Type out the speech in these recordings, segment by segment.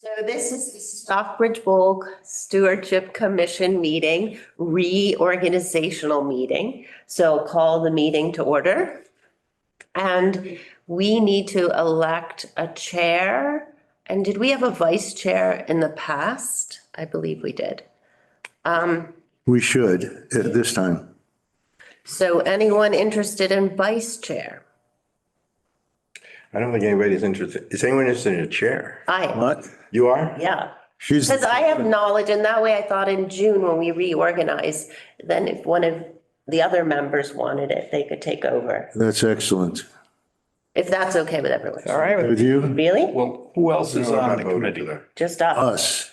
So this is the Stockbridge Bowl Stewardship Commission meeting, reorganizational meeting. So call the meeting to order. And we need to elect a chair. And did we have a vice chair in the past? I believe we did. We should at this time. So anyone interested in vice chair? I don't think anybody's interested. Is anyone interested in a chair? I am, What? You are? yeah. She's, Because I have knowledge, and that way I thought in June when we reorganize, then if one of the other members wanted it, they could take over. that's excellent. If that's okay with everyone. All right, With you? Really? well, who else is No, I'm on not the voting committee? for that. Just us? Us.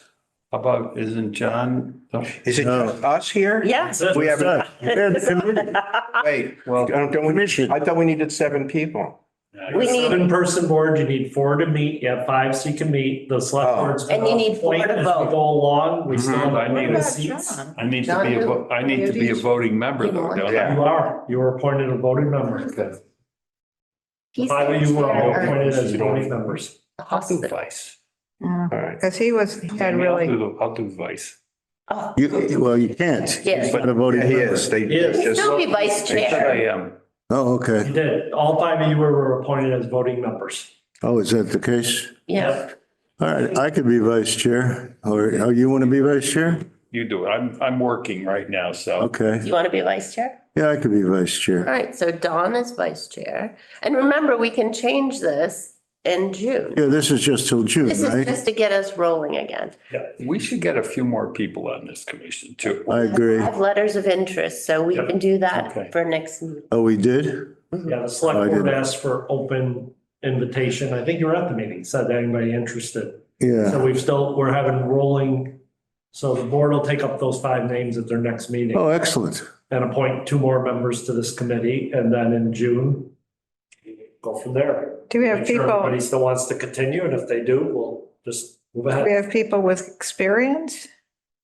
How about, isn't John? Is it No. just us here? Yes. We have, Us. We're the committee. wait, Well, don't we, Commission. I thought we needed 7 people. We need, Seven-person board, you need 4 to meet, you have 5 so you can meet, the select Oh. board's. And you need 4 to As we vote. go along, we still have I need limited a- seats. I need to John, be who? I need to be a voting member though, don't I? You were appointed a voting member. he's. 5 of you were all chair appointed of as voting members. the I'll do hospital. vice. All right. Because he had really, I'll do vice. Oh, Well, you can't. Yes. You're not a voting Yeah, he member. is. They He is. just, Still be vice I said I chair. am. Oh, okay. You did, all 5 of you were appointed as voting members. Oh, is that the case? Yeah. All right, I could be vice chair, or oh, you want to be vice chair? You do it. I'm working right now, so. Okay. You want to be vice chair? Yeah, I could be vice All chair. right, so Dawn is vice chair. And remember, we can change this in June. Yeah, this is just till June, This is right? just to get us rolling again. We should get a few more people on this commission too. I agree. I have letters of interest, so we can do that Okay. for next meeting. Oh, we did? Yeah, the I select board didn't. asked for open invitation. I think you were at the meeting, said anybody interested. Yeah. So we're having rolling, so the board will take up those 5 names at their next meeting. Oh, excellent. And appoint 2 more members to this committee, and then in June, go from there. do we have Make sure people, everybody still wants to continue, and if they do, we'll just move we ahead. have people with experience?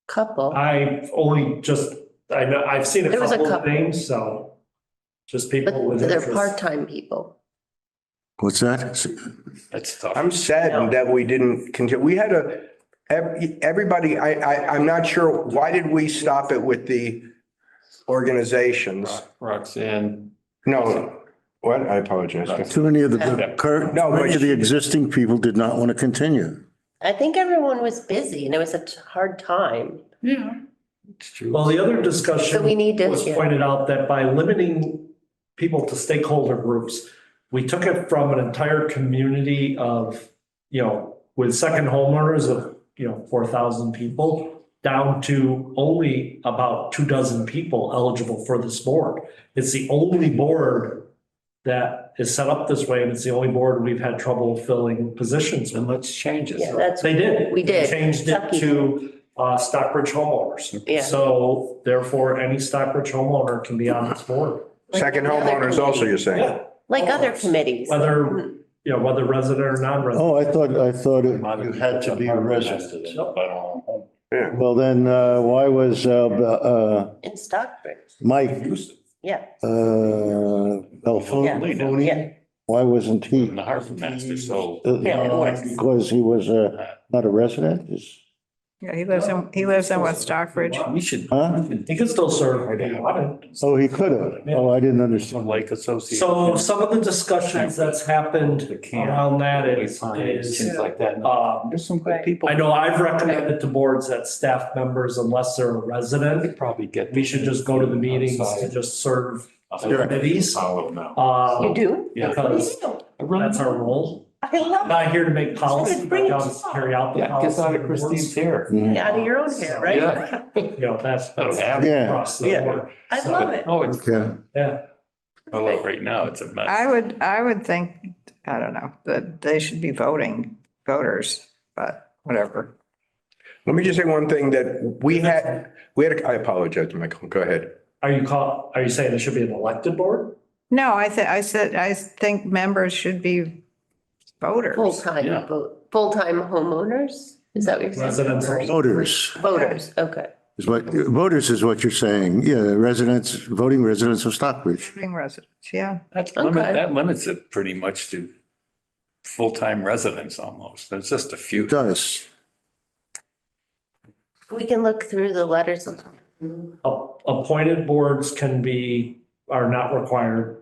Couple. I've only just, I know, I've seen a There was a couple of couple. names, so just people But with they're interest. part-time people. What's that? That's tough. I'm saddened that we didn't continue. We had everybody, I'm not sure, why did we stop it with the organizations? Roxanne, No, what? I apologize. Too many of the current, No, but many of the existing people did not want to continue. I think everyone was busy and it was a hard time. it's true. Well, the other So discussion we need to, was yeah. pointed out that by limiting people to stakeholder groups, we took it from an entire community of, with second homeowners of, 4,000 people down to only about 24 people eligible for this board. It's the only board that is set up this way, and it's the only board we've had trouble filling positions Then with. let's change it. Yeah, that's, They did. We did. They changed it to Stockbridge homeowners. Yeah. So therefore, any Stockbridge homeowner can be on this board. Second homeowners also, you're saying? Yeah, like other committees. whether, whether resident or non-resident. Oh, I thought you had to be a resident. Yeah. Well, then, why was, In Stockbridge, Mike, yeah. Belfone, Yeah. why wasn't he? The harbor master, so. Yeah, it was. Because he was, not a resident, is, Yeah, he lives in West Stockbridge. We should. huh? He could still serve if he wanted. Oh, he could have. Oh, I didn't understand. Lake Association. So some of the discussions that's happened around that is, Things like that. There's some good people. I know I've recommended to boards that staff members, unless they're a resident, Probably get. we should just go to the meetings to just serve committees. Follow now. You do? Yeah. Because that's our role. I love Not here to make policy, Just but bring it just to carry out the Yeah, policy. gets out of Christine's hair. Mhm. it out of your own hair, right? Yeah. That's Yeah. across the Yeah. board. I So, love it. Oh, it's, Okay. Yeah, well, right now it's a mess. I would think, I don't know, that they should be voters, but whatever. Let me just say one thing that I apologize, Michael, go ahead. are you saying it should be an elected board? No, I think members should be voters. Yeah. Full-time homeowners? Is that what you're saying? Residents. Voters Voters, okay. voters is what you're saying. Yeah, voting residents of Stockbridge. Voting residents, yeah. Okay. That limits it pretty much to full-time residents almost. There's just a few. It does. We can look through the letters. Appointed boards are not required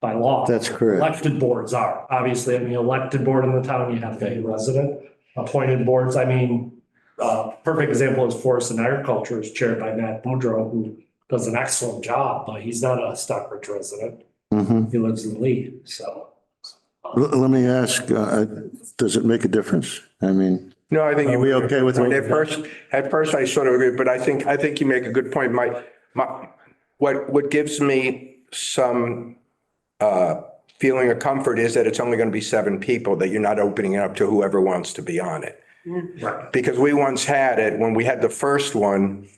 by law. That's correct. Elected boards are. Obviously, I mean, elected board in the town, you have to be a resident. Appointed boards, I mean, perfect example is Forest and Agriculture is chaired by Matt Boudreau, who does an excellent job, but he's not a Stockbridge resident. Mhm. He lives in Lee, so. Let me ask, does it make a difference? I mean, No, I think. are we okay with what? At first I sort of agree, but I think you make a good point. What gives me some feeling of comfort is that it's only going to be 7 people, that you're not opening it up to whoever wants to be on it. Right. Because we once had it, when we had the first one,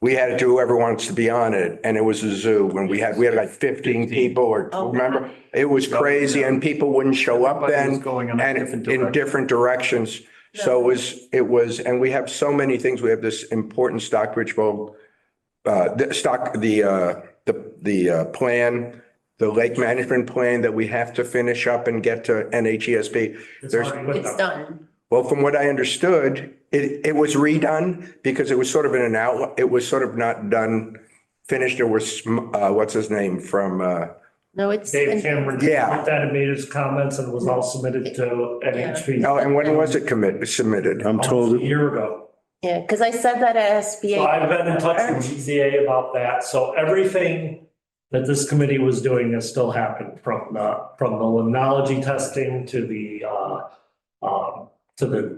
we had it to whoever wants to be on it, and it was a zoo when we had like 15 people, or remember? It was crazy, and people wouldn't show up Everybody was then, going in a and different in direction. different directions. So it was, and we have so many things. We have this important Stockbridge Bowl, the plan, the lake management plan that we have to finish up and get to NHESB. It's done. Well, from what I understood, it was redone because it was sort of in an outlet. It was sort of not done, finished. There was, what's his name from, No, it's. Dave Cameron. Yeah. looked at it, made his comments, and it was all submitted to NHP. oh, and when was it submitted? I'm A told, year ago. Yeah, because I said that at SBA. So I've been in touch with GZA about that. So everything that this committee was doing has still happened, from the limnology testing to the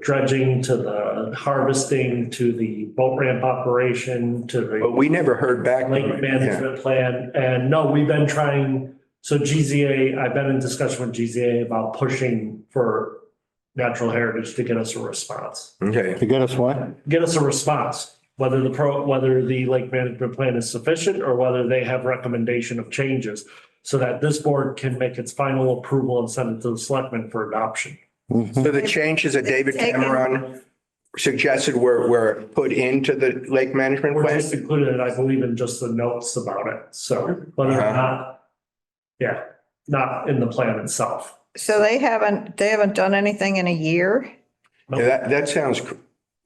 dredging, to the harvesting, to the boat ramp operation, to the But we never heard back. lake Yeah. management plan. And no, we've been trying, so GZA, I've been in discussion with GZA about pushing for natural heritage to get us a response. Okay. to get us what? Get us a response, whether the lake management plan is sufficient or whether they have recommendation of changes, so that this board can make its final approval and send it to the selectmen for adoption. So the changes that David Cameron suggested were put into the lake management We're plan? just included it, I believe, in just the notes about it. So whether or not, yeah, not in the plan itself. So they haven't done anything in a year? Yeah, that sounds,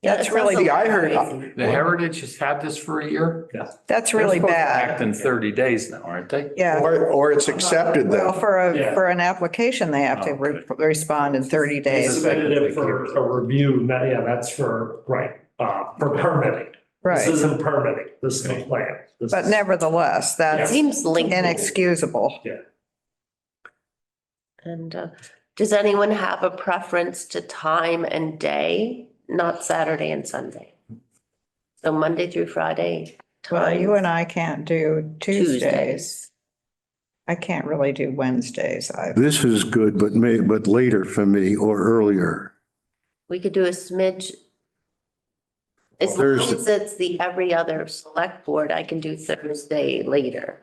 Yeah, That's it really- sounds See, I heard- crazy. The Heritage has had this for a year. That's They're really supposed to bad. Act in 30 days now, aren't they? Yeah. or it's accepted Well, then. for an application, they have to respond in 30 They days. submitted it for a review, that's for, right, for permitting. This Right. isn't permitting, this is the plan. This But is- nevertheless, It that's seems linked. inexcusable. And does anyone have a preference to time and day? Not Saturday and Sunday. So Monday through Friday. Well, you time, and I can't do Tuesdays. I can't really do Wednesdays. This is good, but later for me or earlier. We could do a smidge. As long Thursday. as it's the every other select board, I can do Thursday later.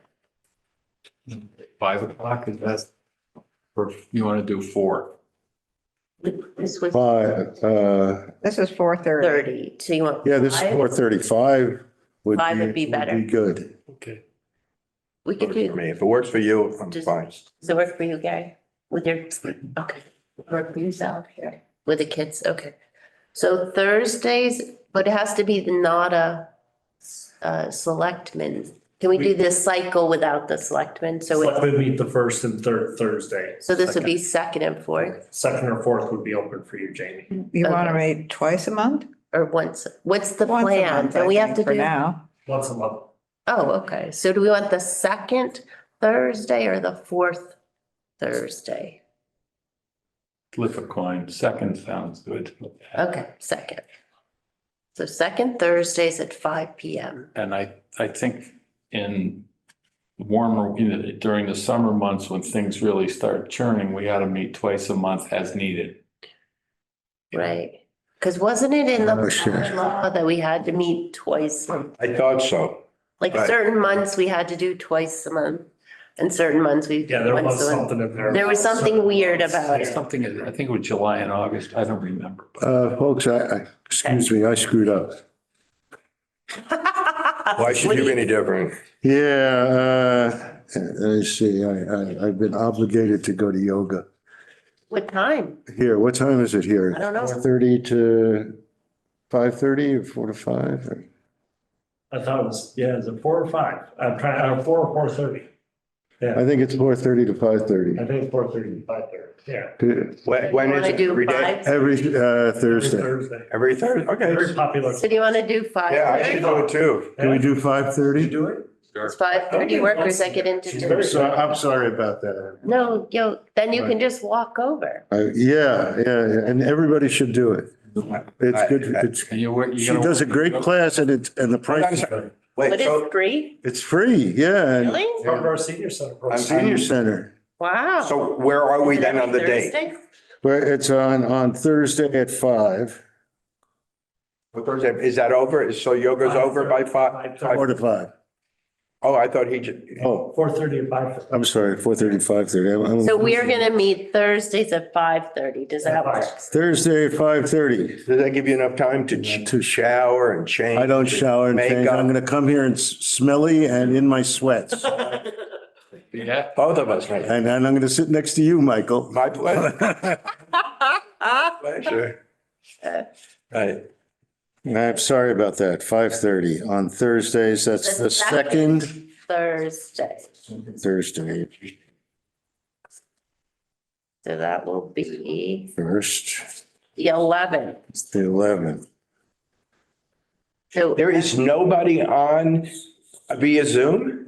5 o'clock is best. Or you want to do 4? This was This is 4:30. 30, so you want? yeah, this is 5? 4:35 Five would be better. good. Okay. We could For do, me, if it works for you, I'm Just- fine. does it work for you, Gary? With your, okay, work for you, Sal, here, with the kids, okay. So Thursdays, but it has to be not a selectman. Can we do this cycle without the selectmen? So it, Selectmen meet the first and third Thursday. so this would be second and fourth, Second or fourth would be open for you, Jamie. You want to Okay. meet twice a month? or once, what's the Once a plan? month, I Then we have to think, for do, now. Once a month. oh, okay, so do we want the second Thursday or the fourth Thursday? Flip a coin. Second sounds good. Okay, second. So second Thursdays at 5 PM. And I think in warmer, during the summer months when things really start churning, we ought to meet twice a month as needed. Right, because wasn't it in the Oh, sure. law that we had to meet twice? I thought so. Like Right. certain months we had to do twice a month and certain months we. Yeah, there was once a month. something in there. There was something weird about it. Something, I think it was July and August. I don't remember. Folks, excuse me, I screwed up. Why should you be any different? Yeah, let's see, I've been obligated to go to yoga. What time? Here, what time is it here? I don't know. 4:30 to 5:30 or 4 to 5? Or- I thought it was, yeah, is it 4 or 5? I'm trying, 4 or 4:30. I Yeah, think it's 4:30 to 5:30. I think it's 4:30 to 5:30, yeah. When You is wanna it? do Every day? 5? Every Thursday. Thursday. Every Thursday? Very Okay. popular. So do you want to do Yeah, I should 5:30? do it too. Can we do Did 5:30? you do it? Does 5:30 work or does that get into? She's two? very- So I'm sorry about that. No, then you can just walk over. Yeah, and everybody should do it. It's good. It's, And you she does a great class and and the Hold on a price, second. But Wait, it's so, free? it's free, yeah. and Really? From our senior center program. Senior Center, Wow. so where are we Is it then on the every date? Thursday? where it's on Thursday at 5, What Thursday? Is that over? So yoga's over by 5? 4 to 5. Oh, I thought he just, Oh, 4:30 to 5:30. I'm sorry, 4:30, 5:30. So we are gonna meet Thursdays at 5:30. Does that work? Thursday at 5:30. does that give you enough time to shower and change? I don't shower and change. Makeup? I'm gonna come here and smelly and in my sweats. Yeah. Both of us. And I'm gonna sit next to you, Michael. My pleasure. Pleasure. Right. I'm sorry about that. 5:30 on Thursdays. That's the second Thursday. Thursday, So that will be first, the 11th. the 11th. So There is nobody on via Zoom?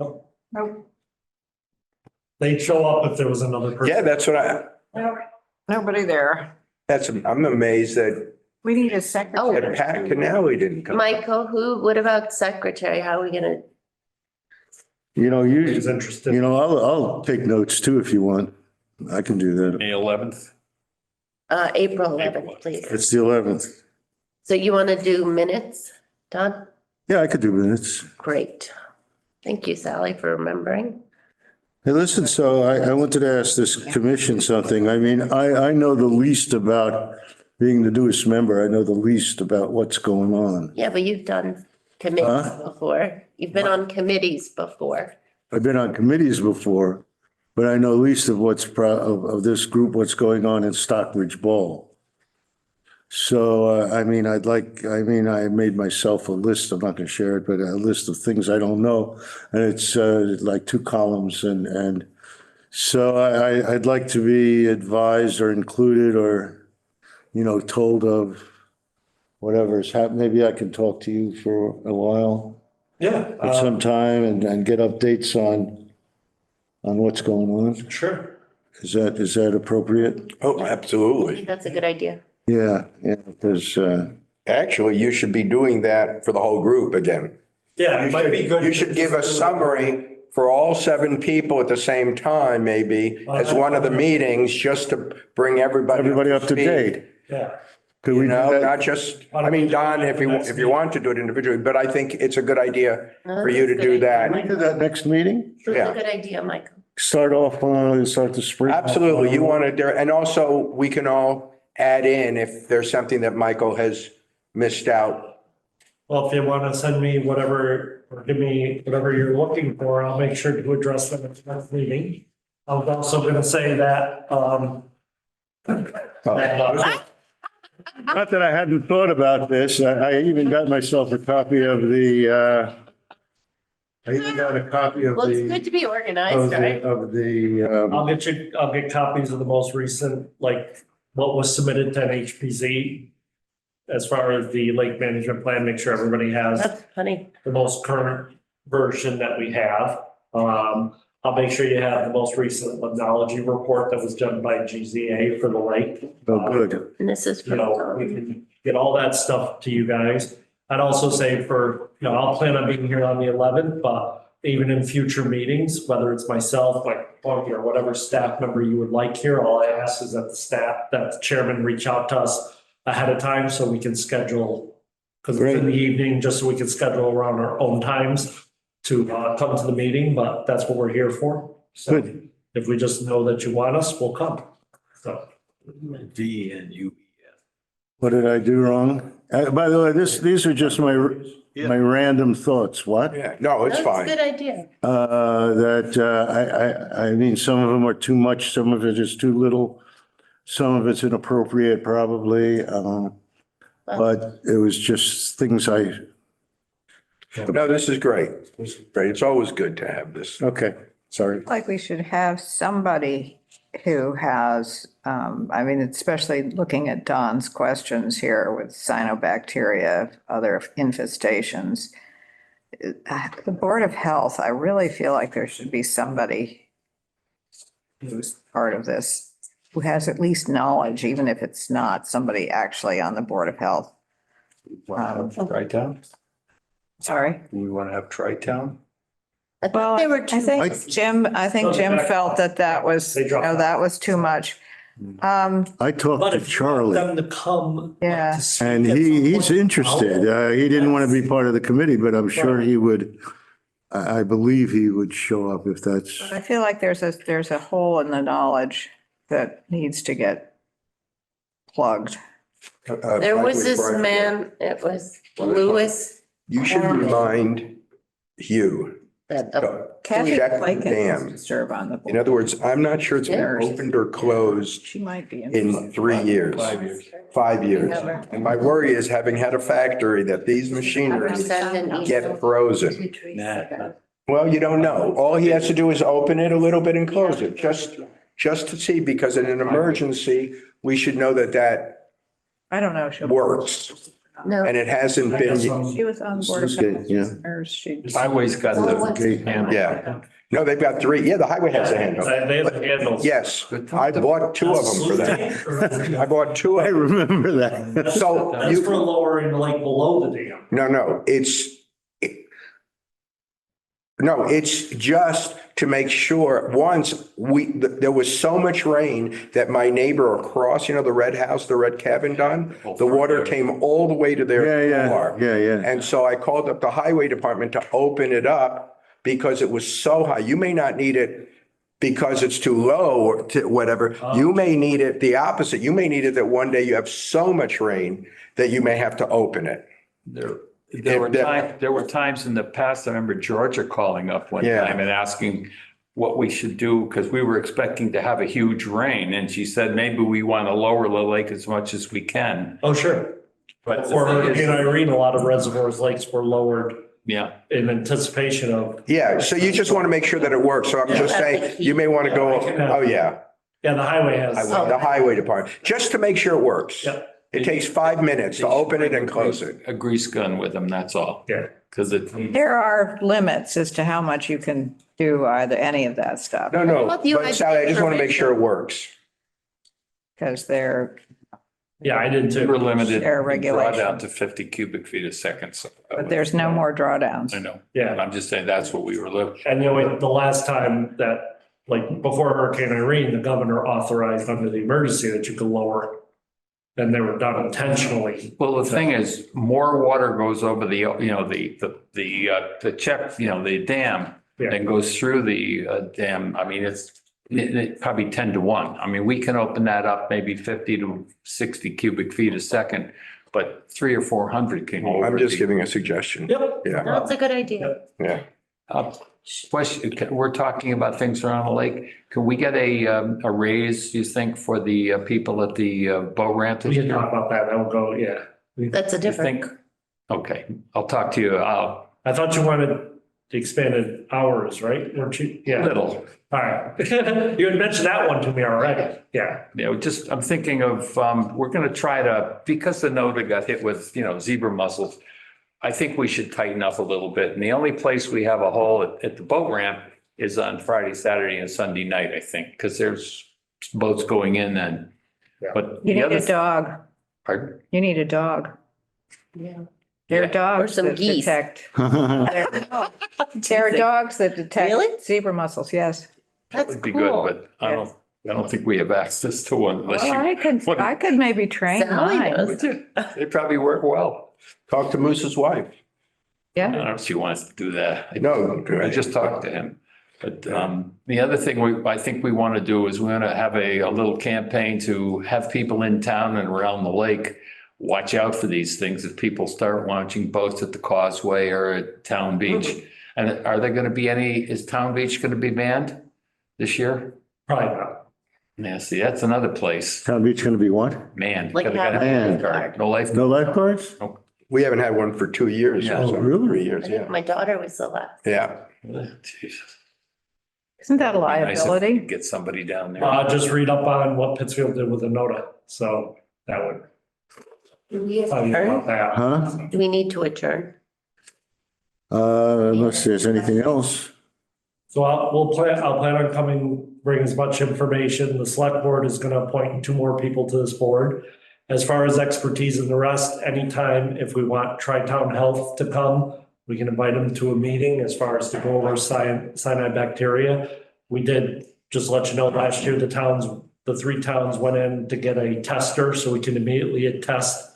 They'd show up if there was another person. Yeah, that's what Nobody there. I'm amazed that We need a secretary. that Pat Canali didn't come. Michael, what about secretary? How are we gonna? You know, Who's interested. I'll take notes too if you want. I can do that. May 11th. April 11th, please. It's the 11th. So you want to do minutes, Don? Yeah, I could do minutes. Great. Thank you, Sally, for remembering. Hey, listen, so I wanted to ask this commission something. I mean, I know the least about being the newest member. I know the least about what's going on. Yeah, but you've done committees Huh? before. You've been on committees before. I've been on committees before, but I know least of of this group, what's going on in Stockbridge Bowl. So, I made myself a list, I'm not gonna share it, but a list of things I don't know. And it's, like 2 columns and so I'd like to be advised or included or, told of whatever's happened. Maybe I can talk to you for a while, Yeah, at some time and get updates on what's going on. sure. Is that appropriate? Oh, I absolutely. think that's a good idea. Yeah, because, Actually, you should be doing that for the whole group again. Yeah, it might be good. You should give a summary for all 7 people at the same time, maybe, as one of the meetings, just to bring everybody up to speed. date. Yeah, Could we You do know, that? not just, I mean, Don, if you want to do it individually, but I think it's a good idea for you to do Can we that. do that next meeting? It's Yeah. a good idea, Michael. Start the spring. Absolutely. You want to, and also we can all add in if there's something that Michael has missed out. well, if you want to send me whatever, or give me whatever you're looking for, I'll make sure to address them at the next meeting. I was also gonna say that, Not that I hadn't thought about this. I even got myself a copy of I even got a copy of Well, it's good to be organized, right? I'll get copies of the most recent, like what was submitted to NHPZ as far as the lake management plan, make sure everybody has That's funny. the most current version that we have. I'll make sure you have the most recent limnology report that was done by GZA for the lake. Oh, good. And this is You know, we can get all that stuff to you guys. I'd also say I'll plan on being here on the 11th, but even in future meetings, whether it's myself, like Bunky or whatever staff member you would like here, all I ask is that the chairman reach out to us ahead of time so we can schedule, because it's in the evening, just so we can schedule around our own times to come to the meeting, but that's what we're here for. So Good. if we just know that you want us, we'll come. So. What did I do wrong? By the way, these are just my random thoughts. What? Yeah, no, it's That's a fine. good idea. I mean, some of them are too much, some of it is too little, some of it's inappropriate, probably. Well, but it was just things No, this is great. This is great. It's always good to have this. okay, sorry. Like we should have somebody who has, I mean, especially looking at Don's questions here with cyanobacteria, other infestations. The Board of Health, I really feel like there should be somebody who's part of this, who has at least knowledge, even if it's not somebody actually on the Board of Health. Tri-Town? Sorry. Do we want to have Tri-Town? I Well, thought there were I two. think Jim felt that was, They dropped that was too much. I talked But to if you want Charlie them to come. Yeah. to speak and at some he's point, interested. He didn't want to be part of the committee, but I'm sure he would, I believe he would show up if that's, I feel like there's a hole in the knowledge that needs to get plugged. There was this man, it was Lewis, You should remind Hugh. that Kathy Check the Blake dam. has to serve on the In board. other words, I'm not sure it's been Yeah. opened or closed She might be. in 3 years. 5 years. 5 years. Never. And my worry is having had a factory that these machineries get frozen. Nah. Well, you don't know. All he has to do is open it a little bit and close it, just to see, because in an emergency, we should know that that I don't know. She'll- works. No, And it hasn't been, She was on the board of. Okay, yeah. Or she. Highway's got the handle. yeah. No, they've got 3. Yeah, the highway has a handle. They have the handles. Yes, I bought 2 of them for that. I bought 2 I of them. remember that. So That's for you, lowering like below the dam. no, no, it's just to make sure, once there was so much rain that my neighbor across, the red house, the red cabin done, the water came all the way to their floor. Yeah. And so I called up the highway department to open it up because it was so high. You may not need it because it's too low or whatever. You may need it the opposite. You may need it that one day you have so much rain that you may have to open it. There were times in the past, I remember Georgia calling up one Yeah. time and asking what we should do, because we were expecting to have a huge rain. And she said, maybe we want to lower the lake as much as we can. Oh, sure. But the For thing is- Hurricane Irene, a lot of reservoirs, lakes were lowered Yeah, in anticipation of, Yeah, so you just want to make sure that it works. So I'm just saying, you may want to go, oh, yeah, yeah, the highway has. the highway department, just to make sure it works. Yeah. It takes 5 minutes to open it and close it. a grease gun with them, that's all. Yeah. Because There are limits as to how much you can do either, any of that stuff, No, no, Well, you but had Sally, I just want to make sure it works. because they're, Yeah, I did we were too. limited, Air draw regulation. down to 50 cubic feet a second. So but there's no more drawdowns. I know. Yeah. But I'm just saying that's what we were living. And the last time that, like, before Hurricane Irene, the governor authorized under the emergency that you could lower. And they were done intentionally. Well, the thing is, more water goes over the, the check, the dam Yeah. and goes through the dam. I mean, it's probably 10 to 1. I mean, we can open that up maybe 50 to 60 cubic feet a second, but 300 or 400 can go over. I'm just the- giving a suggestion. Yep. Yeah, that's a good idea. yeah. Question, we're talking about things around the lake. Can we get a raise, you think, for the people at the boat ramp? We can talk about that. That'll go, yeah. That's a You different. think? Okay, I'll talk to you. I thought you wanted the expanded hours, right? Weren't you? Yeah. Little. All right. You had mentioned that one to me already. Yeah. Just, I'm thinking of, we're gonna try to, because the NODA got hit with, zebra mussels. I think we should tighten up a little bit. And the only place we have a hole at the boat ramp is on Friday, Saturday and Sunday night, I think, because there's boats going in then. Yeah. But You the need other, a dog. pardon? You need a dog. Yeah. There are Yeah. dogs some that geese. detect. There are dogs that Really? detect zebra mussels, yes. That's Would be good, cool. but I don't think we have access to one unless Well, you. I could maybe train Sally mine. does. Would you? They probably work well. Talk to Moose's wife. I Yeah, don't know if she wants to do that. No. I just talked to him. But the other thing I think we want to do is we want to have a little campaign to have people in town and around the lake watch out for these things if people start launching boats at the causeway or at Town Beach. And are there going to be is Town Beach going to be banned this year? Probably not. Yeah, see, that's another place. Town Beach gonna be what? Man. Like gotta have have a Man. lifeguard. No life. No lifeguards? We haven't had one for 2 years Yeah. or Oh, so, really? 3 I years, think yeah. my daughter was the last. Yeah. Jesus. Isn't that a Be nice if we liability? could Get somebody down there. Just read up on what Pittsfield did with the NODA, so that would Do we tell you about adjourn? that. Huh? Do we need to adjourn? Unless there's anything else. So I'll plan on coming, bring as much information. The select board is gonna appoint 2 more people to this board. As far as expertise and the rest, anytime if we want Tri-Town Health to come, we can invite them to a meeting as far as to go over cyanide bacteria. We did, just let you know, last year, the 3 towns went in to get a tester so we can immediately test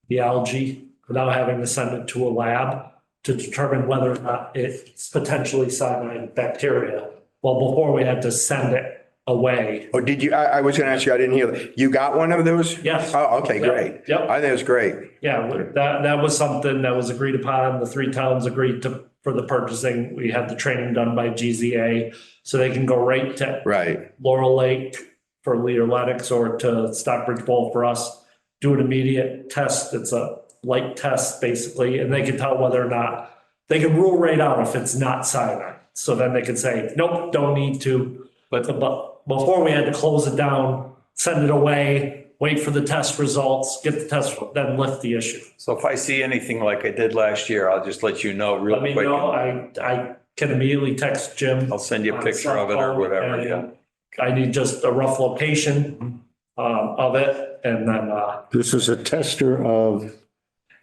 the algae without having to send it to a lab to determine whether or not it's potentially cyanide bacteria. Well, before we had to send it away. Oh, did you, I was gonna ask you, I didn't hear, you got one of those? Yes. Oh, okay, Yep. great. Yep. I think it's great. Yeah, that was something that was agreed upon. The 3 towns agreed for the purchasing. We had the training done by GZA. So they can go right to Right. Laurel Lake for Leader Lennox or to Stockbridge Bowl for us. Do an immediate test. It's a light test basically, and they can tell whether or not, they can rule right out if it's not cyanide. So then they can say, nope, don't need to. But before we had to close it down, send it away, wait for the test results, get the test, then lift the issue. So if I see anything like I did last year, I'll just let you know real Let me quick. know. I can immediately text Jim. I'll send you a picture of it or whatever, yeah. I need just a rough location of it, and then This is a tester of,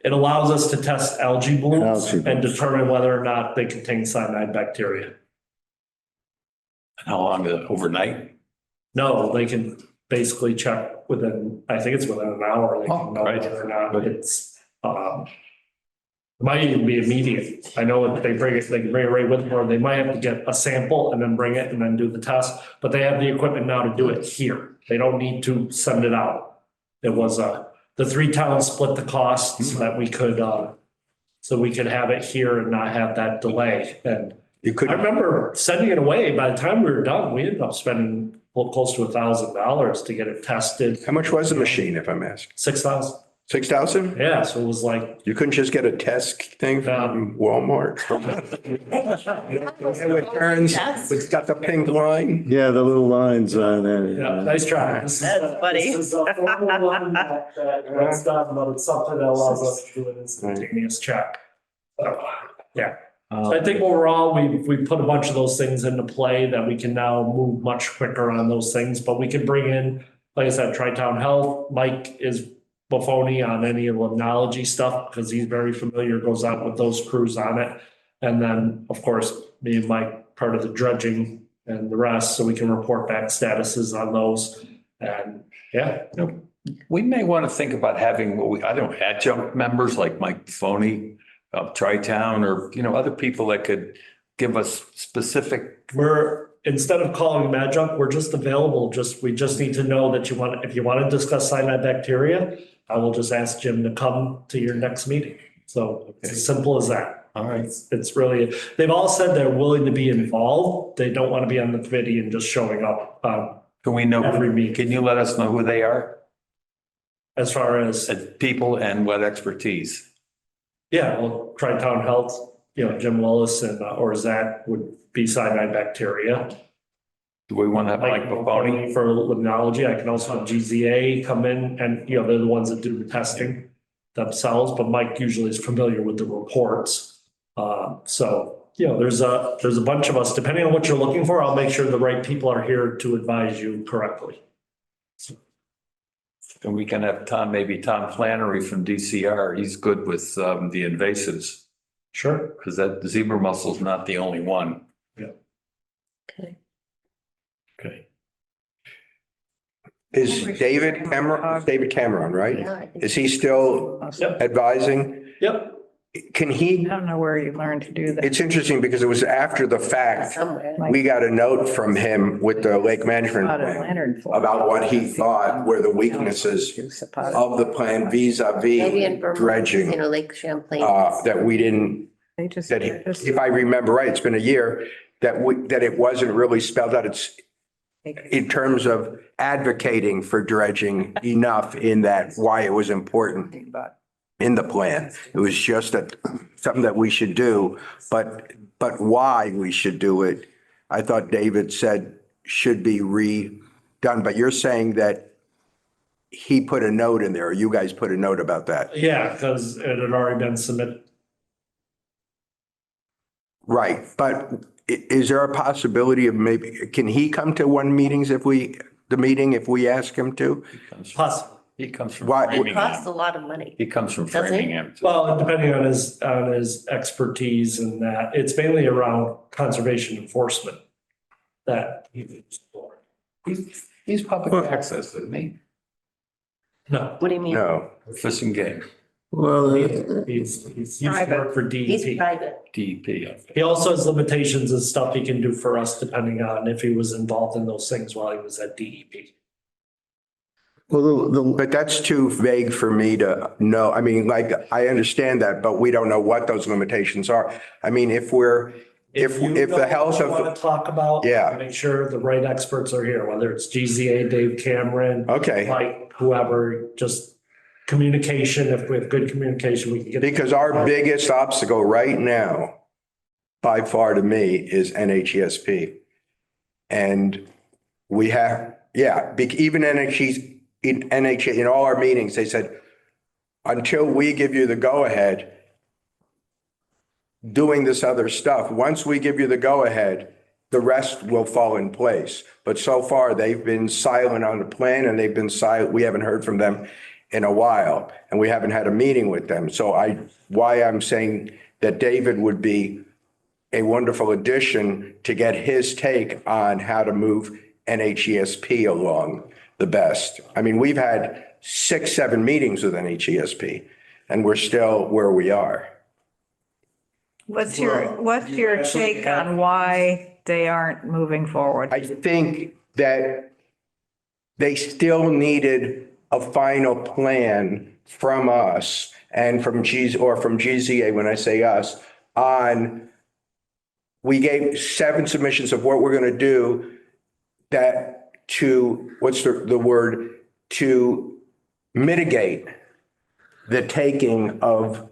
it allows us to test algae blooms Algae and blooms. determine whether or not they contain cyanide bacteria. How long is it? Overnight? No, they can basically check within, I think it's within an hour, they Oh, can know right. whether or not Good. it's, it might even be immediate. I know if they bring it, they can bring it right with them, or they might have to get a sample and then bring it and then do the test. But they have the equipment now to do it here. They don't need to send it out. It was, the 3 towns split the cost so that we could, so we could have it here and not have that delay. And You could, I remember sending it away. By the time we were done, we ended up spending close to $1,000 to get it tested. how much was the machine, if I'm asking? 6,000. 6,000? Yeah, so it was like, You couldn't just get a test thing from Walmart? It turns, it's got the pink line. yeah, the little lines on there. yeah, nice try. This is- That's funny. This is a formal one that's done, but it's something that allows us to do an instantaneous check. So, yeah. So I think overall, we put a bunch of those things into play that we can now move much quicker on those things, but we can bring in, like I said, Tri-Town Health. Mike is Buffoni on any of the limnology stuff because he's very familiar, goes out with those crews on it. And then, of course, me and Mike, part of the dredging and the rest, so we can report back statuses on those. And yeah, We may want to think about having I don't know, adjunct members like Mike Buffoni of Tri-Town or, other people that could give us specific. instead of calling them adjunct, we're just available. We just need to know that if you want to discuss cyanide bacteria, I will just ask Jim to come to your next meeting. So it's as simple as that. All right. It's really, they've all said they're willing to be involved. They don't want to be on the committee and just showing up. Can we know, Every meeting. can you let us know who they are? As far as, People and what expertise? yeah, well, Tri-Town Health, Jim Willis and, or Zach would be cyanide bacteria. Do we want to have Mike Buffoni? For limnology, I can also have GZA come in and, they're the ones that do the testing themselves, but Mike usually is familiar with the reports. So, there's a bunch of us, depending on what you're looking for, I'll make sure the right people are here to advise you correctly. And we can have maybe Tom Flannery from DCR. He's good with the invasives Sure. because that zebra mussel is not the only one. Okay. Okay. Is David Cameron, right? Yeah, I think Is he still Yep. advising? Yep. Can I he, don't know where you learned to do that. it's interesting because it was after the fact, somewhere. we got a note from him with the lake management Out of plan Leonard for- about what he thought were the weaknesses of the plan Maybe in vis-a-vis Vermont, dredging, Lake Champlain. that we didn't, They just, if I remember right, it's been a year, that it wasn't really spelled out. in terms of advocating for dredging enough in that why it was important in the plan. It was just something that we should do, but why we should do it, I thought David said should be redone, but you're saying that he put a note in there, or you guys put a note about that. Yeah, because it had already been submitted. Right, but is there a possibility of maybe, can he come to the meeting if we ask him to? Possibly. He comes from Why- It costs a Framingham. lot of money. He comes from Doesn't he? Framingham. too. Well, depending on his expertise and that, it's mainly around conservation enforcement that he explore. He's public access, isn't he? No, What do you mean? No, Fish and game, Well, he's used to work for He's DEP. private. DEP. okay. He also has limitations and stuff he can do for us depending on if he was involved in those things while he was at DEP. well, but that's too vague for me to know. I mean, like, I understand that, but we don't know what those limitations are. I mean, if the health of Want to talk about? Yeah. Make sure the right experts are here, whether it's GZA, Dave Cameron. Okay. Like whoever, just communication, if we have good communication, we can get. because our biggest obstacle right now, by far to me, is NHESP. And we have, even in all our meetings, they said, until we give you the go-ahead, doing this other stuff, once we give you the go-ahead, the rest will fall in place. But so far, they've been silent on the plan and they've been silent. We haven't heard from them in a while and we haven't had a meeting with them. So why I'm saying that David would be a wonderful addition to get his take on how to move NHESP along the best. I mean, we've had 6-7 meetings with NHESP and we're still where we are. What's your take on why they aren't moving forward? I think that they still needed a final plan from us and from GZA, when I say us, we gave 7 submissions of what we're going to do to mitigate the taking of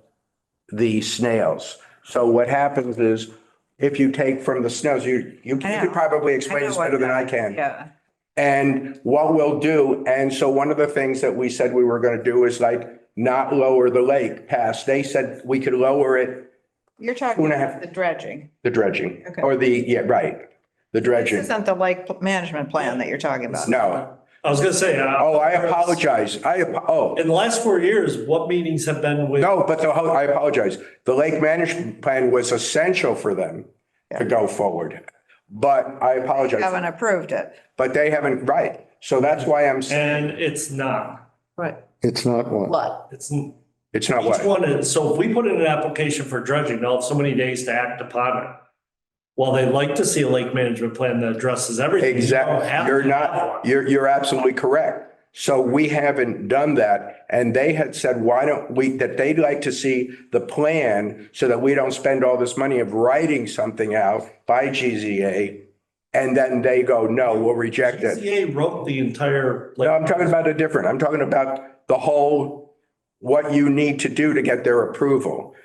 the snails. So what happens is if you take from the snails, you could probably explain this better than I can. Yeah. And what we'll do, and so one of the things that we said we were going to do is like not lower the lake past, they said we could lower it, You're talking 2.5 about the dredging. the dredging, Okay. or the This dredging. isn't the lake management plan that you're talking about. No. I was gonna say. Oh, I apologize. In the last 4 years, what meetings have been with? No, but I apologize. The lake management plan was essential for them to go forward. But I apologize, Haven't approved it. but they haven't, right. So that's why I'm saying And it's not. Right. it's not one. What? It's. it's not Each what. one is, so if we put in an application for dredging, they'll have so many days to act upon it. Well, they'd like to see a lake management plan that addresses everything. You don't Exactly. have You're to have not, one. you're absolutely correct. So we haven't done that. And they had said, why don't we, that they'd like to see the plan so that we don't spend all this money of writing something out by GZA. And then they go, no, we'll reject it. GZA wrote the entire. No, I'm talking about I'm talking about the whole, what you need to do to get their approval.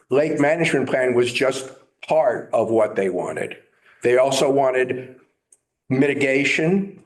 Lake management plan was just part of what they wanted. They also wanted mitigation.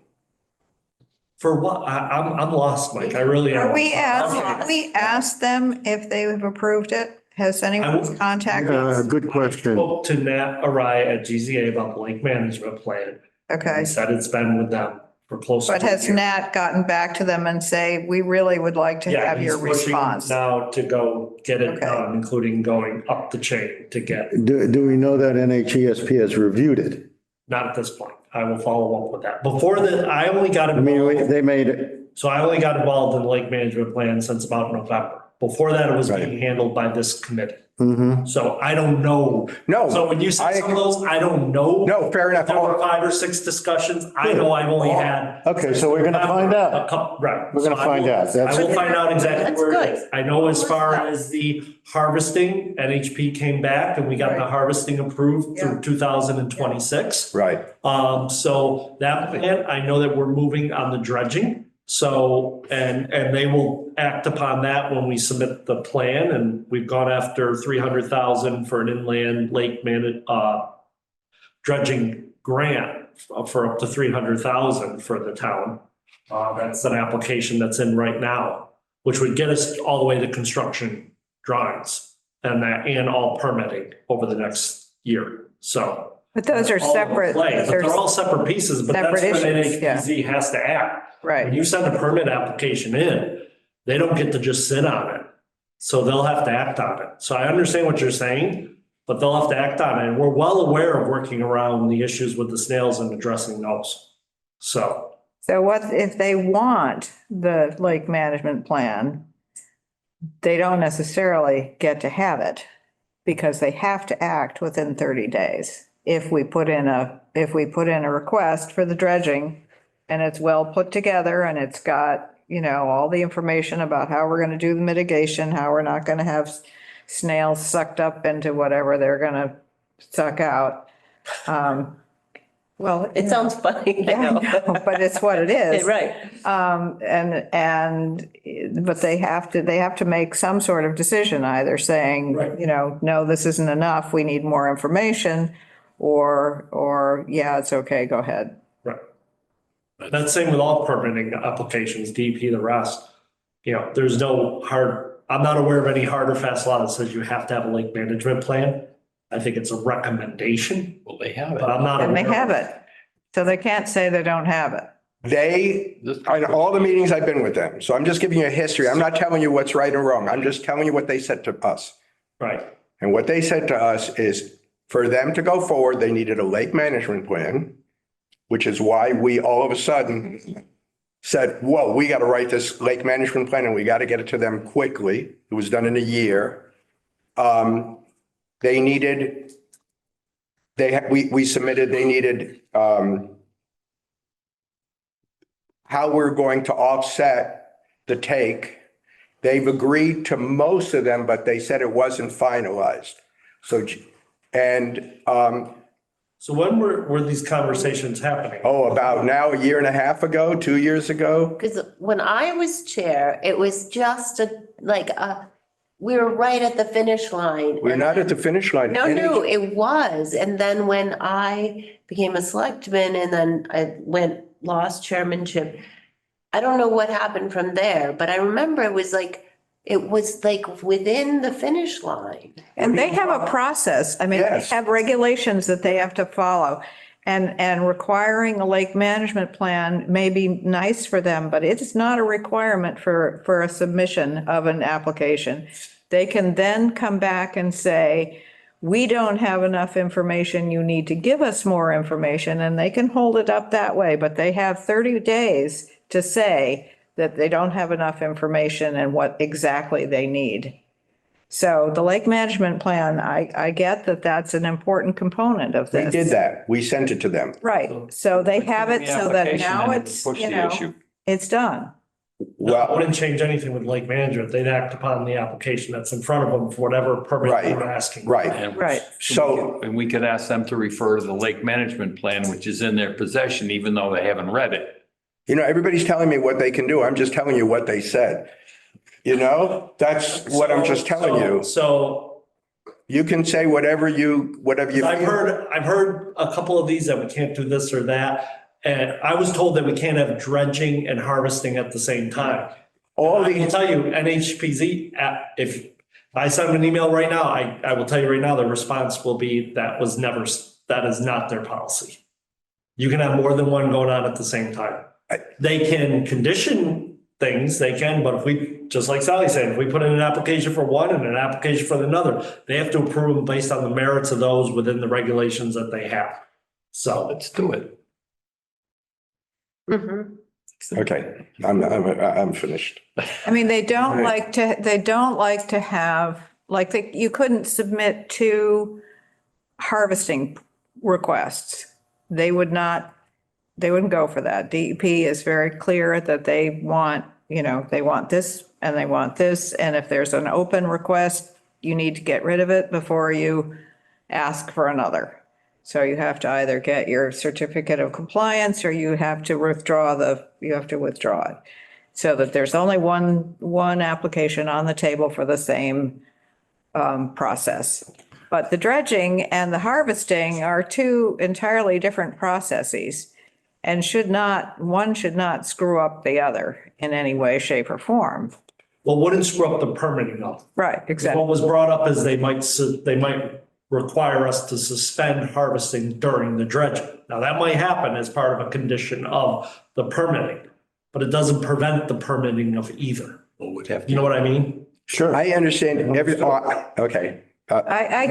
For what? I'm lost, Mike. I really am. Are we asked them if they have approved it? Has anyone contacted? Good question. Spoke to Nat Arai at GZA about the lake management plan. Okay. He said it's been with them for close to. But a has year. Nat gotten back to them and say, we really would like to Yeah, have your he's pushing response? now to go get it Okay. done, including going up the chain to get, Do we know that NHESP has reviewed it? not at this point. I will follow up with that. Before that, I only got I mean, involved, they made it, so I only got involved in the lake management plan since about November. Before that, it was Right. being handled by this committee. Mm-hmm. So I don't know. No. So when you say some of those, I don't know. No, fair enough. There were 5 or 6 discussions. I know I've only had. Okay, so we're gonna find A out. couple, right. We're gonna So I find will- out. That's- I will find out exactly That's where it good. is. I know as far as the harvesting, NHP came back and we got the Right. harvesting approved Yeah. through 2026. Right. So that plan, I know that we're moving on the dredging. So, and they will act upon that when we submit the plan, and we've gone after 300,000 for an inland lake dredging grant for up to 300,000 for the town. That's an application that's in right now, which would get us all the way to construction drawings and all permitting over the next year. So. But those are all in separate. play. But those are they're all separate pieces, but that's separate when issues, yeah. NHPZ has to act. When Right. you send a permit application in, they don't get to just sit on it. So they'll have to act on it. So I understand what you're saying, but they'll have to act on it. And we're well aware of working around the issues with the snails and addressing those. So, So what, if they want the lake management plan, they don't necessarily get to have it because they have to act within 30 days. If we put in a request for the dredging and it's well put together and it's got, all the information about how we're going to do the mitigation, how we're not going to have snails sucked up into whatever they're going to suck out. Well, It sounds funny, I yeah, I know. know, but it's what it is. Right. But they have to make some sort of decision, either saying, Right. no, this isn't enough, we need more information, or, yeah, it's okay, go ahead. right. That's same with all permitting applications, DEP, the rest. There's no I'm not aware of any hard or fast law that says you have to have a lake management plan. I think it's a recommendation, Well, they have it. but I'm not. And they aware have of it. So they can't say they don't have it. In all the meetings I've been with them, so I'm just giving you a history. I'm not telling you what's right or wrong. I'm just telling you what they said to us. Right. And what they said to us is for them to go forward, they needed a lake management plan, which is why we all of a sudden said, whoa, we got to write this lake management plan and we got to get it to them quickly. It was done in a year. They needed, we submitted, they needed how we're going to offset the take. They've agreed to most of them, but they said it wasn't finalized. So, So when were these conversations happening? about now a year and a half ago, 2 years ago. Because when I was chair, it was just we were right at the finish line. We're not at the finish line. No, it was. And then when I became a selectman and then I lost chairmanship, I don't know what happened from there, but I remember it was within the finish line. And they have a process. I mean, they Yes. have regulations that they have to follow. And requiring a lake management plan may be nice for them, but it's not a requirement for a submission of an application. They can then come back and say, we don't have enough information, you need to give us more information, and they can hold it up that way, but they have 30 days to say that they don't have enough information and what exactly they need. So the lake management plan, I get that that's an important component of We this. did that. We sent it to them. Right, so they have it so that Application now and it's, push the issue. it's done. No, it Well, wouldn't change anything with lake management. They'd act upon the application that's in front of them for whatever permit Right, they're asking. right. And Right. So, And we could ask them to refer to the lake management plan, which is in their possession, even though they haven't read it. everybody's telling me what they can do. I'm just telling you what they said. That's what I'm just telling you. So You can say whatever you I've feel. heard a couple of these that we can't do this or that. And I was told that we can't have dredging and harvesting at the same time. All I can the, tell you, NHPZ, if I send an email right now, I will tell you right now, the response will be that is not their policy. You can have more than one going on at the same time. They can condition things, but if we, just like Sally said, if we put in an application for one and an application for another, they have to approve them based on the merits of those within the regulations that they have. So Let's do it. Mhm. Okay, I'm finished. I mean, they don't like to have, like, you couldn't submit two harvesting requests. They wouldn't go for that. DEP is very clear that they want, they want this and they want this. And if there's an open request, you need to get rid of it before you ask for another. So you have to either get your certificate of compliance or you have to withdraw it. So that there's only one application on the table for the same process. But the dredging and the harvesting are two entirely different processes and one should not screw up the other in any way, shape, or form. Well, wouldn't screw up the permitting though. Right, exactly. What was brought up is they might require us to suspend harvesting during the dredging. Now, that might happen as part of a condition of the permitting, but it doesn't prevent the permitting of either. You know what I mean? Sure. I understand okay. I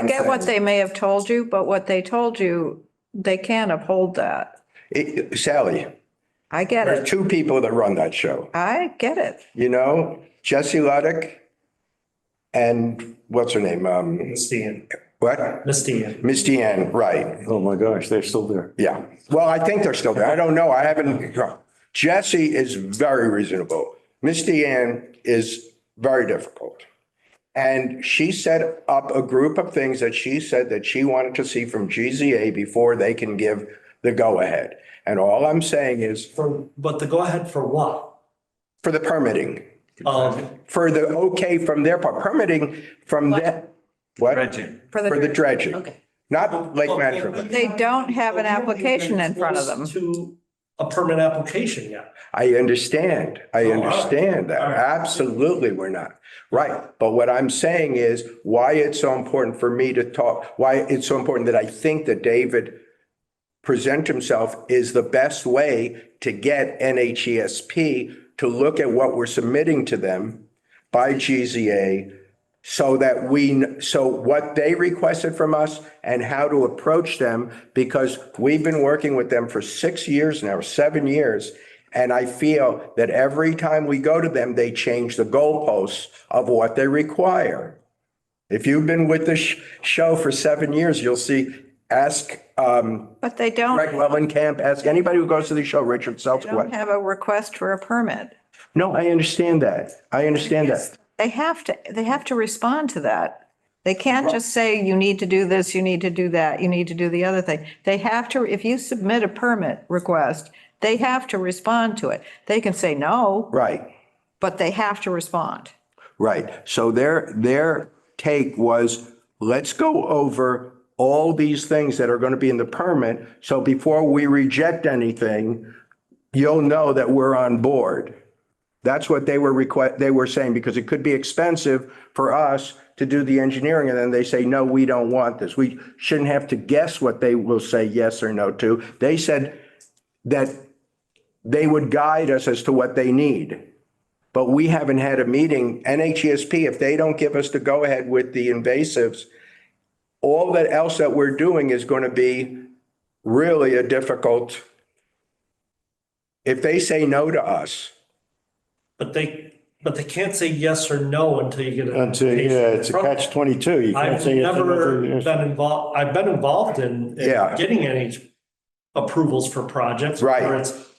get what they may have told you, but what they told you, they can't uphold that. Sally, I get there's it. two people that run that show, I get it. Jesse Luddick and what's her name? Misty Ann. What? Misty Ann. Misty Ann, right. Oh, my gosh, they're still there. Yeah. Well, I think they're still there. I don't know. I haven't. Jesse is very reasonable. Misty Ann is very difficult. And she set up a group of things that she said that she wanted to see from GZA before they can give the go-ahead. And all I'm saying is But the go-ahead for what? for the permitting, Um, for the okay from their part, permitting from them. What? Dredging. For the dredging, Okay. not lake management. They don't have an application in front of them. To a permit application yet. I understand. I all right. understand that. All right. Absolutely, we're not. Right. But what I'm saying is why it's so important for me to talk, why it's so important that I think that David present himself is the best way to get NHESP to look at what we're submitting to them by GZA so that so what they requested from us and how to approach them, because we've been working with them for 6 years now, 7 years. And I feel that every time we go to them, they change the goalposts of what they require. If you've been with the show for 7 years, you'll see, ask But they don't, Greg Wellenkamp, ask anybody who goes to the show, Richard Self's don't have a request for a permit. No, I understand that. I understand that. They have to respond to that. They can't just say, you need to do this, you need to do that, you need to do the other thing. They have to, if you submit a permit request, they have to respond to it. They can say no, Right, but they have to respond. right. So their take was, let's go over all these things that are going to be in the permit. So before we reject anything, you'll know that we're on board. That's what they were saying, because it could be expensive for us to do the engineering. And then they say, no, we don't want this. We shouldn't have to guess what they will say yes or no to. They said that they would guide us as to what they need. But we haven't had a meeting. NHESP, if they don't give us the go ahead with the invasives, all that else that we're doing is going to be really a difficult. If they say no to us. But they can't say yes or no until you get an Until, yeah, it's a application. catch-22. You can't I've say yes or never no. been involved, I've been involved in Yeah. getting any approvals for projects. Right. Whether it's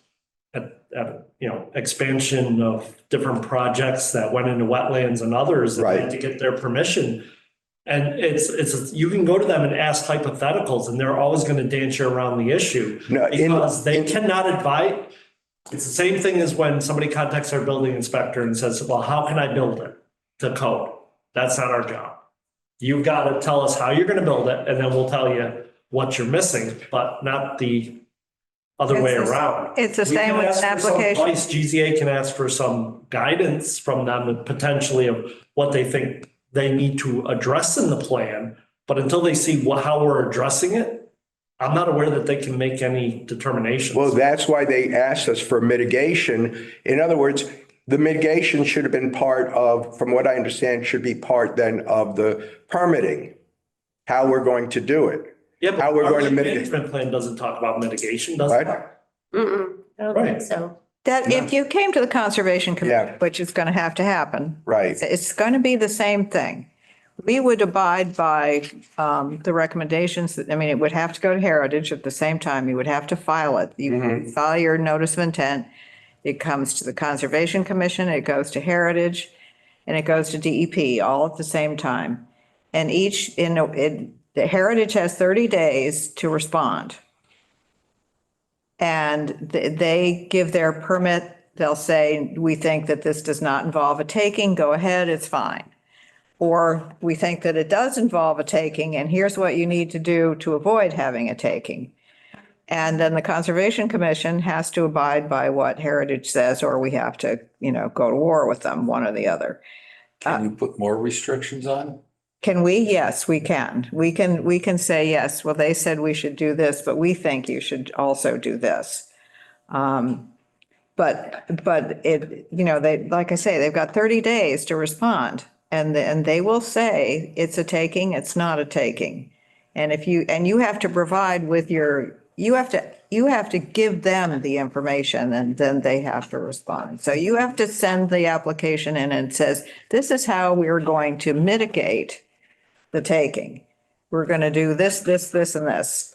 expansion of different projects that went into wetlands and others that Right. had to get their permission. And you can go to them and ask hypotheticals and they're always going to dance you around the issue. No, Because they cannot advise. It's the same thing as when somebody contacts our building inspector and says, well, how can I build it to code? That's not our job. You've got to tell us how you're going to build it, and then we'll tell you what you're missing, but not the other way around. It's the We same can with ask an for some application. advice. GZA can ask for some guidance from them potentially of what they think they need to address in the plan. But until they see how we're addressing it, I'm not aware that they can make any determinations. Well, that's why they asked us for mitigation. In other words, the mitigation should have been part of, from what I understand, should be part then of the permitting, how we're going to do it. Yeah, but how we're our going to lake mitigate. management plan doesn't talk about mitigation, does it? Right? I don't Right. think so. That if you came to the Conservation Commission, Yeah. which is going to happen. Right. It's going to be the same thing. We would abide by the recommendations that, I mean, it would have to go to Heritage at the same time. You would have to file it. You file your notice of intent. It comes to the Conservation Commission, it goes to Heritage, and it goes to DEP all at the same time. And the Heritage has 30 days to respond. And they give their permit. They'll say, we think that this does not involve a taking, go ahead, it's fine. Or we think that it does involve a taking, and here's what you need to do to avoid having a taking. And then the Conservation Commission has to abide by what Heritage says, or we have to, go to war with them, one or the other. Can you put more restrictions on? Can we? Yes, we can. We can say, yes, well, they said we should do this, but we think you should also do this. But it, they, like I say, they've got 30 days to respond, and they will say it's a taking, it's not a taking. And you have to provide with you have to give them the information, and then they have to respond. So you have to send the application in and it says, this is how we're going to mitigate the taking. We're going to do this, this, this, and this.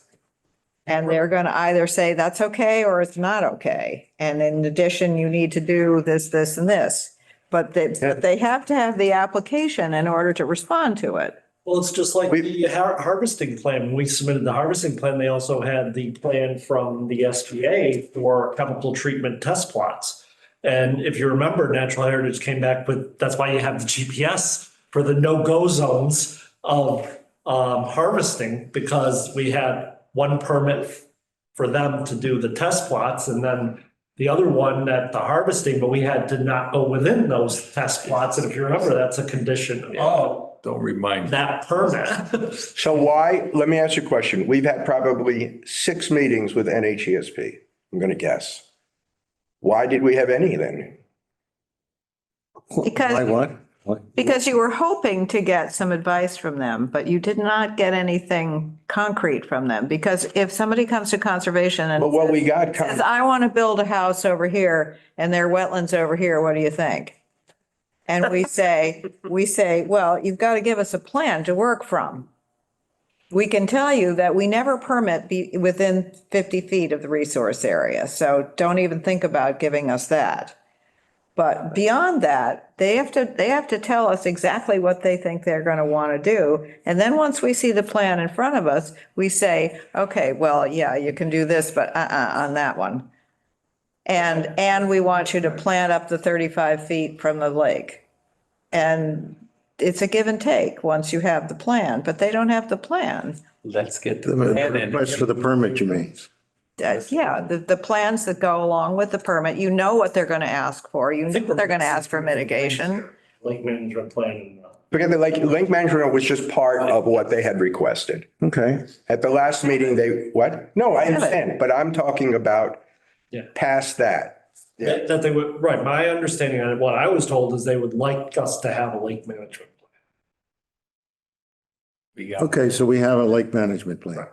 And they're going to either say that's okay or it's not okay. And in addition, you need to do this, this, and this. But they have to have the application in order to respond to it. Well, it's just like the harvesting plan. When we submitted the harvesting plan, they also had the plan from the SBA for chemical treatment test plots. And if you remember, Natural Heritage came back with, that's why you have the GPS for the no-go zones of harvesting, because we had one permit for them to do the test plots and then the other one at the harvesting, but we had to not go within those test plots. And if you remember, that's a condition of Don't remind me. that permit. So why, let me ask you a question. We've had probably 6 meetings with NHESP, I'm going to guess. Why did we have any then? Because- Why what? What? Because you were hoping to get some advice from them, but you did not get anything concrete from them. Because if somebody comes to conservation and But what we got, says, I want to build a house over here and there are wetlands over here, what do you think? And we say, well, you've got to give us a plan to work from. We can tell you that we never permit within 50 feet of the resource area. So don't even think about giving us that. But beyond that, they have to tell us exactly what they think they're going to want to do. And then once we see the plan in front of us, we say, okay, well, yeah, you can do this, but on that one. And we want you to plant up the 35 feet from the lake. And it's a give and take once you have the plan, but they don't have the plan. Let's get The the plan in. request for the permit, you mean? Yeah, the plans that go along with the permit, you know what they're going to ask for. You know they're going to ask for mitigation. Lake management plan. because lake management was just part of what they had requested. Okay. At the last meeting, what? No, I understand, but I'm talking about Yeah. past that. Yeah. That they would, right, my understanding of what I was told is they would like us to have a lake management plan. We got- Okay, so we have a lake management plan.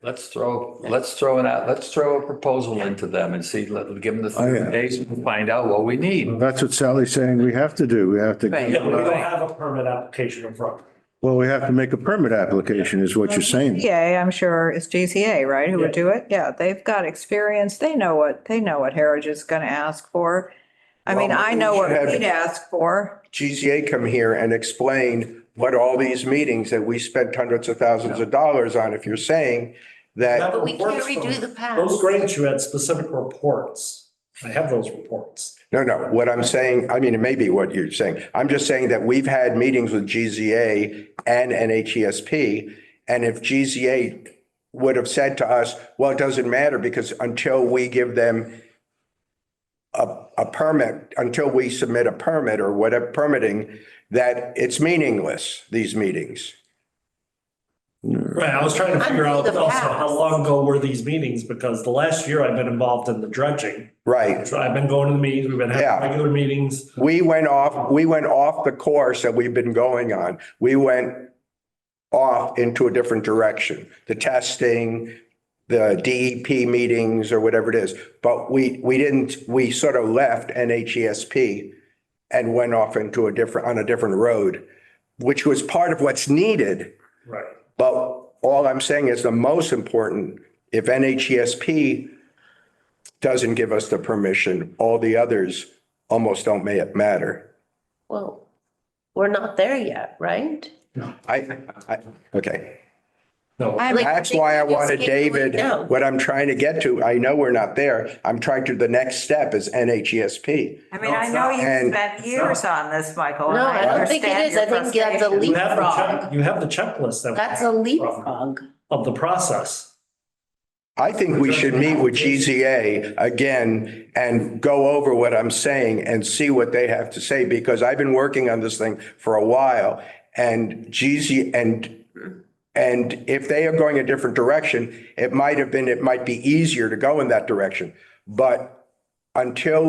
Let's throw a proposal into them and see, give them the Oh, yeah. 30 days and find out what we need. That's what Sally's saying we have to do. We have to, Right. Yeah, we don't have a permit application in front. well, we have to make a permit application is what you're saying. Yeah, I'm sure it's GCA, right, who would do it? Yeah, they've got experience. They know what Heritage is going to ask for. I mean, Well, I know what we should have- we'd ask for. GZA come here and explain what all these meetings that we spent hundreds of thousands of dollars on, if you're saying that, But we can't redo the past. Those grants, you had specific reports. I have those reports. no, what I'm saying, I mean, it may be what you're saying. I'm just saying that we've had meetings with GZA and NHESP. And if GZA would have said to us, well, it doesn't matter because until we give them a permit, until we submit a permit or whatever permitting, that it's meaningless, these meetings. Right, I was trying to figure out the also past. how long ago were these meetings, because the last year I've been involved in the dredging. Right. So I've been going to the meetings, we've been Yeah. having regular meetings. We went off the course that we've been going on. We went off into a different direction. The testing, the DEP meetings or whatever it is. But we sort of left NHESP and went off into on a different road, which was part of what's needed. Right. But all I'm saying is the most important, if NHESP doesn't give us the permission, all the others almost don't matter. Well, we're not there yet, right? Okay. No, Like, That's why I wanted things keep going David, down. what I'm trying to get to, I know we're not there. I'm trying to, the next step is NHESP. I mean, I know And- you've spent years on this, Michael. and No, I don't think it understand is. your I think you have to frustration. leapfrog. you have the checklist that. That's a leapfrog. Of the process. I think we should meet with GZA again and go over what I'm saying and see what they have to say, because I've been working on this thing for a while, and and if they are going a different direction, it might be easier to go in that direction. But until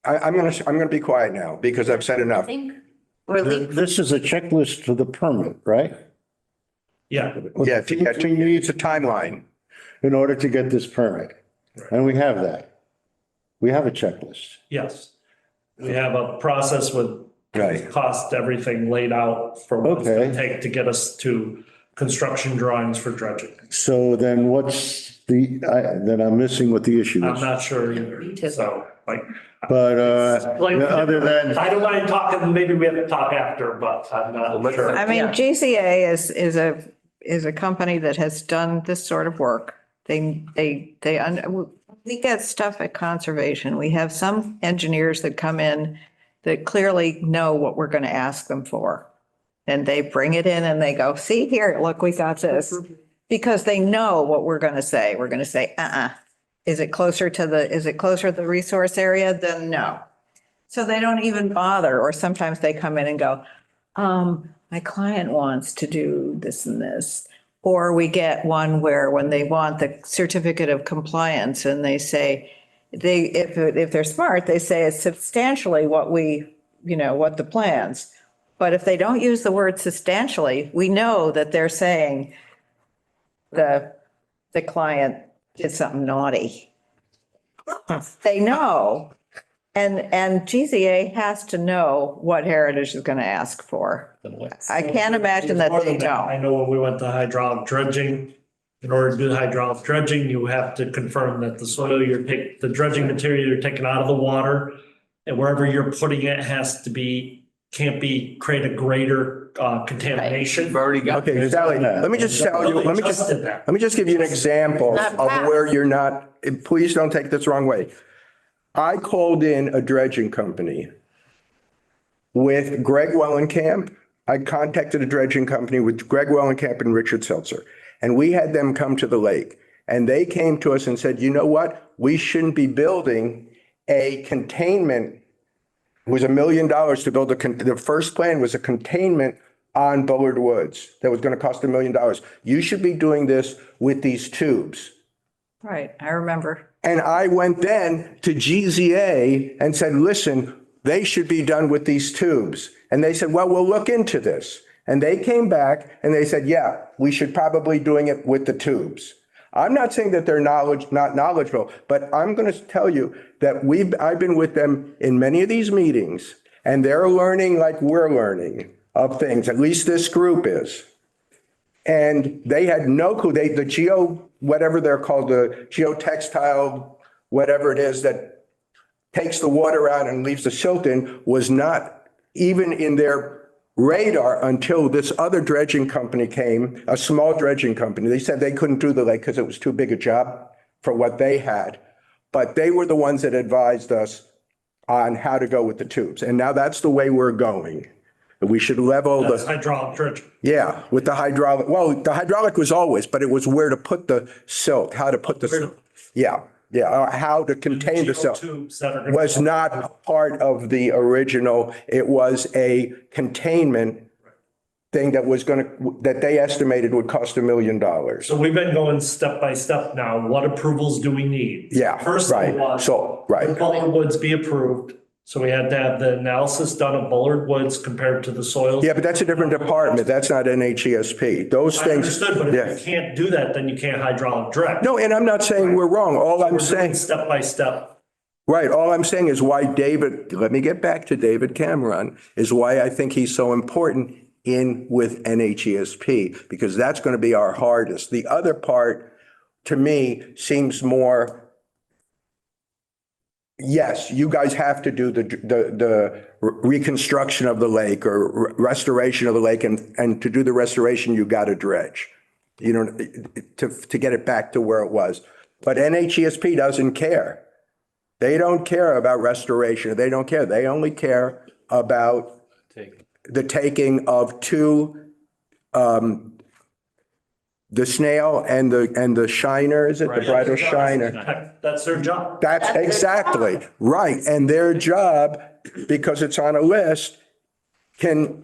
I'm gonna be quiet now because I've said I enough. think we're This is a checklist for the permit, right? Yeah. Yeah, it's a timeline. In order to get this permit. And we have that. We have a checklist. Yes. We have a process with Right. cost, everything laid out for what it's gonna Okay. take to get us to construction drawings for dredging. So then then I'm missing what the issue I'm is. not sure Me either, too. so like. But, like, other than, I don't mind talking, maybe we have to talk after, but I'm not sure. I mean, Yeah. GCA is a company that has done this sort of work. We get stuff at conservation. We have some engineers that come in that clearly know what we're going to ask them for. And they bring it in and they go, see here, look, we got this. Because they know what we're going to say. We're going to say, is it closer to the resource area? Then no. So they don't even bother, or sometimes they come in and go, my client wants to do this and this. Or we get one where when they want the certificate of compliance and they say, if they're smart, they say it's substantially what what the plans. But if they don't use the word substantially, we know that they're saying the client did something naughty. They know. And GZA has to know what Heritage is going to ask for. I can't imagine that they I don't. know when we went to hydraulic dredging, in order to do hydraulic dredging, you have to confirm that the soil the dredging material you're taking out of the water and wherever you're putting it can't create a greater contamination. We've already got. Okay, Sally, let me just tell you, let me just give you an example of where you're not, please don't take this the wrong way. I called in a dredging company with Greg Wellenkamp. I contacted a dredging company with Greg Wellenkamp and Richard Seltzer, and we had them come to the lake. And they came to us and said, you know what? We shouldn't be building a containment. It was $1 million to build the first plan was a containment on Bullard Woods that was going to cost $1 million. You should be doing this with these tubes. Right, I remember. And I went then to GZA and said, listen, they should be done with these tubes. And they said, well, we'll look into this. And they came back and they said, yeah, we should probably doing it with the tubes. I'm not saying that they're not knowledgeable, but I'm going to tell you that I've been with them in many of these meetings, and they're learning like we're learning of things. At least this group is. And they had no clue. Whatever they're called, the geotextile, whatever it is that takes the water out and leaves the silt in, was not even in their radar until this other dredging company came, a small dredging company. They said they couldn't do the lake because it was too big a job for what they had. But they were the ones that advised us on how to go with the tubes. And now that's the way we're going. We should level That's the, hydraulic dredging. yeah, with the hydraulic. Well, the hydraulic was always, but it was where to put the silt, how to put the, yeah, how to contain the silt. Tubes that are gonna- Was not part of the original. It was a containment thing that they estimated would cost $1 million. So we've been going step by step now. What approvals do we need? Yeah, First right. one was, So, right. would Bullard Woods be approved? So we had to have the analysis done of Bullard Woods compared to the soils. Yeah, but that's a different department. That's not NHESP. Those I things. understood, but if Yeah. you can't do that, then you can't hydraulic dredge. No, and I'm not saying we're wrong. All I'm We're doing saying, step by step. right, all I'm saying is why David, let me get back to David Cameron, is why I think he's so important in with NHESP, because that's going to be our hardest. The other part, to me, seems more, yes, you guys have to do the reconstruction of the lake or restoration of the lake, and to do the restoration, you got to dredge, you know, to get it back to where it was. But NHESP doesn't care. They don't care about restoration. They don't care. They only care about the taking of two, the snail and the shiner, is it the bridal shiner? That's their job. That's exactly right. And their job, because it's on a list, can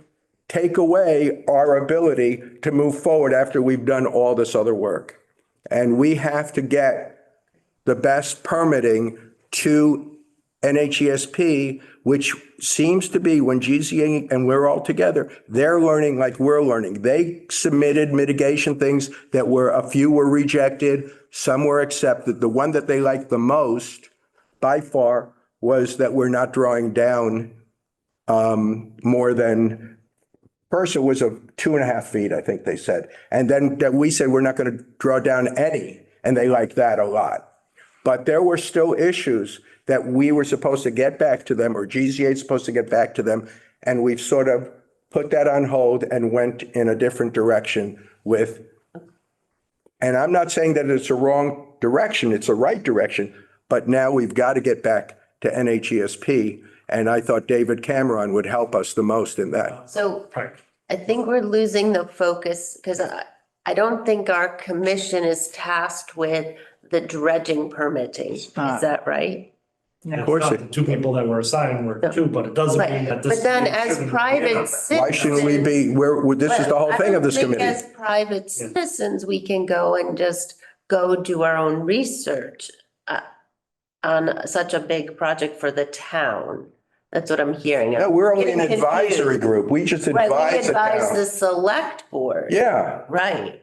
take away our ability to move forward after we've done all this other work. And we have to get the best permitting to NHESP, which seems to be when GZA and we're all together, they're learning like we're learning. They submitted mitigation things that a few were rejected, some were accepted. The one that they liked the most by far was that we're not drawing down more than, first it was 2.5 feet, I think they said. And then that we said we're not going to draw down any, and they liked that a lot. But there were still issues that we were supposed to get back to them, or GZA is supposed to get back to them, and we've sort of put that on hold and went in a different direction with, and I'm not saying that it's a wrong direction, it's a right direction, but now we've got to get back to NHESP, and I thought David Cameron would help us the most in that. So Right. I think we're losing the focus because I don't think our commission is tasked with the dredging permitting. Is that right? Of course The two people that were assigned were two, but it doesn't mean that this. But then as shouldn't be private done. citizens. Why shouldn't we be, this is the whole thing of this I don't committee. think as private citizens, we can go and just go do our own research on such a big project for the town. That's what I'm hearing. No, we're only an Getting advisory confused. group. We just Right, we advise the advise the town. select board. Yeah. Right.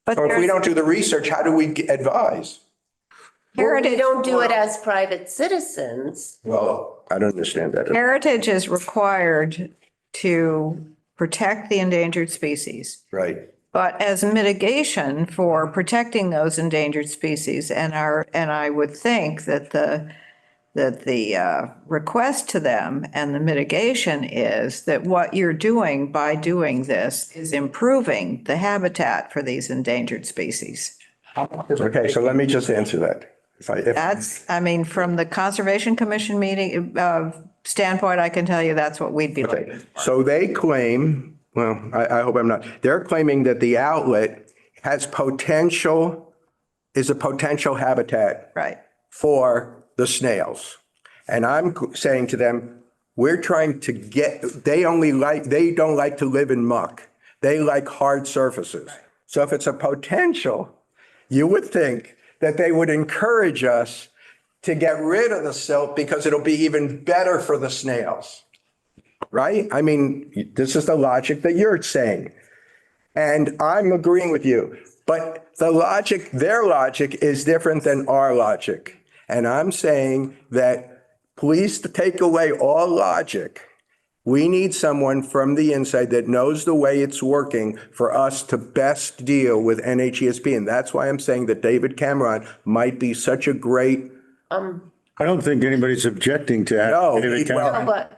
But So if we there's don't do the research, how do we advise? Well, we heritage. don't do it as private citizens. Well, I don't understand that. Heritage is required to protect the endangered species. Right. But as mitigation for protecting those endangered species, and I would think that the request to them and the mitigation is that what you're doing by doing this is improving the habitat for these endangered species. Okay, so let me just answer that. That's, I mean, from the Conservation Commission meeting standpoint, I can tell you that's what we'd be Okay, looking. so they claim, well, I hope I'm not, they're claiming that the outlet has potential, is a potential habitat Right. for the snails. And I'm saying to them, we're trying to get, they don't like to live in muck. They like hard surfaces. So if it's a potential, you would think that they would encourage us to get rid of the silt because it'll be even better for the snails. Right? I mean, this is the logic that you're saying. And I'm agreeing with you. But the logic, their logic is different than our logic. And I'm saying that please take away all logic. We need someone from the inside that knows the way it's working for us to best deal with NHESP. And that's why I'm saying that David Cameron might be such a great, I don't think anybody's objecting to No, David well- Cameron. But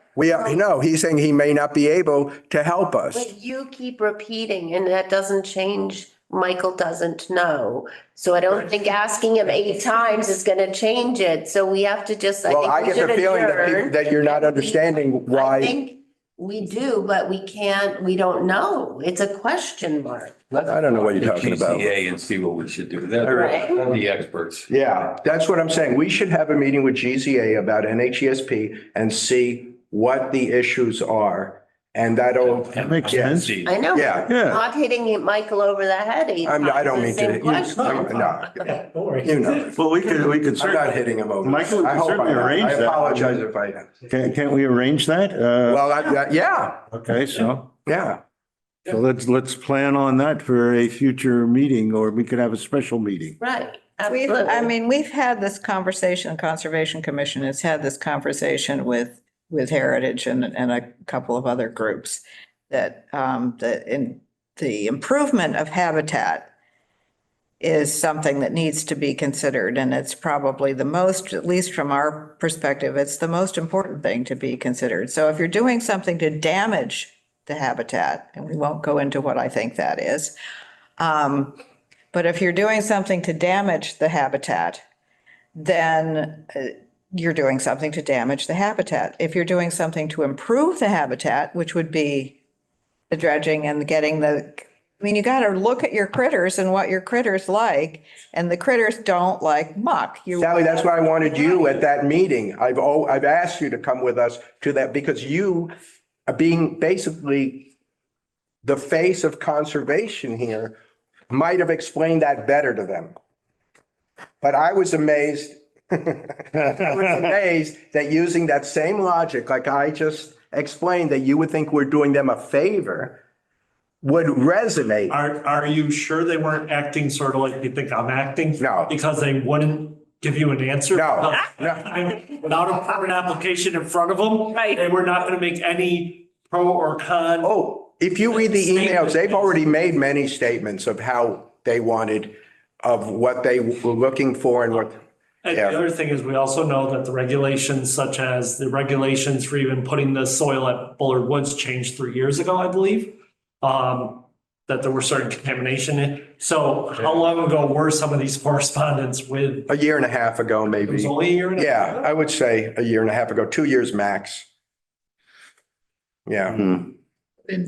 he's saying he may not be able to help us. But you keep repeating and that doesn't change. Michael doesn't know. So I don't think asking him 8 times is going to change it. So we have to just, Well, I I get think the we should feeling adjourn. that you're not understanding I why. think we do, but we can't, we don't know. It's a question mark. I don't know what you're talking about. GCA and see what we should do. That's Right. the experts. Yeah, that's what I'm saying. We should have a meeting with GZA about NHESP and see what the issues are And that'll. That makes Yes. sense. I know. Yeah. Yeah. Not hitting Michael over the head. I don't mean to. Same you- question. No, Don't worry. you know. Well, we could I'm not certainly, hitting him over. Michael, we I can hope certainly I'm not. arrange I that. apologize if I am. can't we arrange that? Well, yeah, Okay, so let's plan on that for a future meeting, or we could have a special meeting. Right, We've, absolutely. I mean, we've had this conversation, Conservation Commission has had this conversation with Heritage and a couple of other groups that, the improvement of habitat is something that needs to be considered. And it's probably the most, at least from our perspective, it's the most important thing to be considered. So if you're doing something to damage the habitat, and we won't go into what I think that is, but if you're doing something to damage the habitat, then you're doing something to damage the habitat. If you're doing something to improve the habitat, which would be the dredging and getting I mean, you got to look at your critters and what your critters like, and the critters don't like muck. Sally, that's why I wanted you at that meeting. I've asked you to come with us to that because you are being basically the face of conservation here might have explained that better to them. But I was amazed. I was amazed that using that same logic, like I just explained, that you would think we're doing them a favor, would resonate. Are you sure they weren't acting sort of like you think I'm acting? No. Because they wouldn't give you an answer? No, no. Without a permit application in front of them? Right. They were not going to make any pro or con. Oh, if you read the emails, they've already made many statements of how they wanted, of what they were looking for and what. And Yeah. the other thing is, we also know that the regulations, such as the regulations for even putting the soil at Bullard Woods changed 3 years ago, I believe. That there were certain contamination in. So how long ago were some of these correspondence with? A year and a half ago, It maybe. was only a year and a half. Yeah, I would say a year and a half ago, 2 years max. Yeah,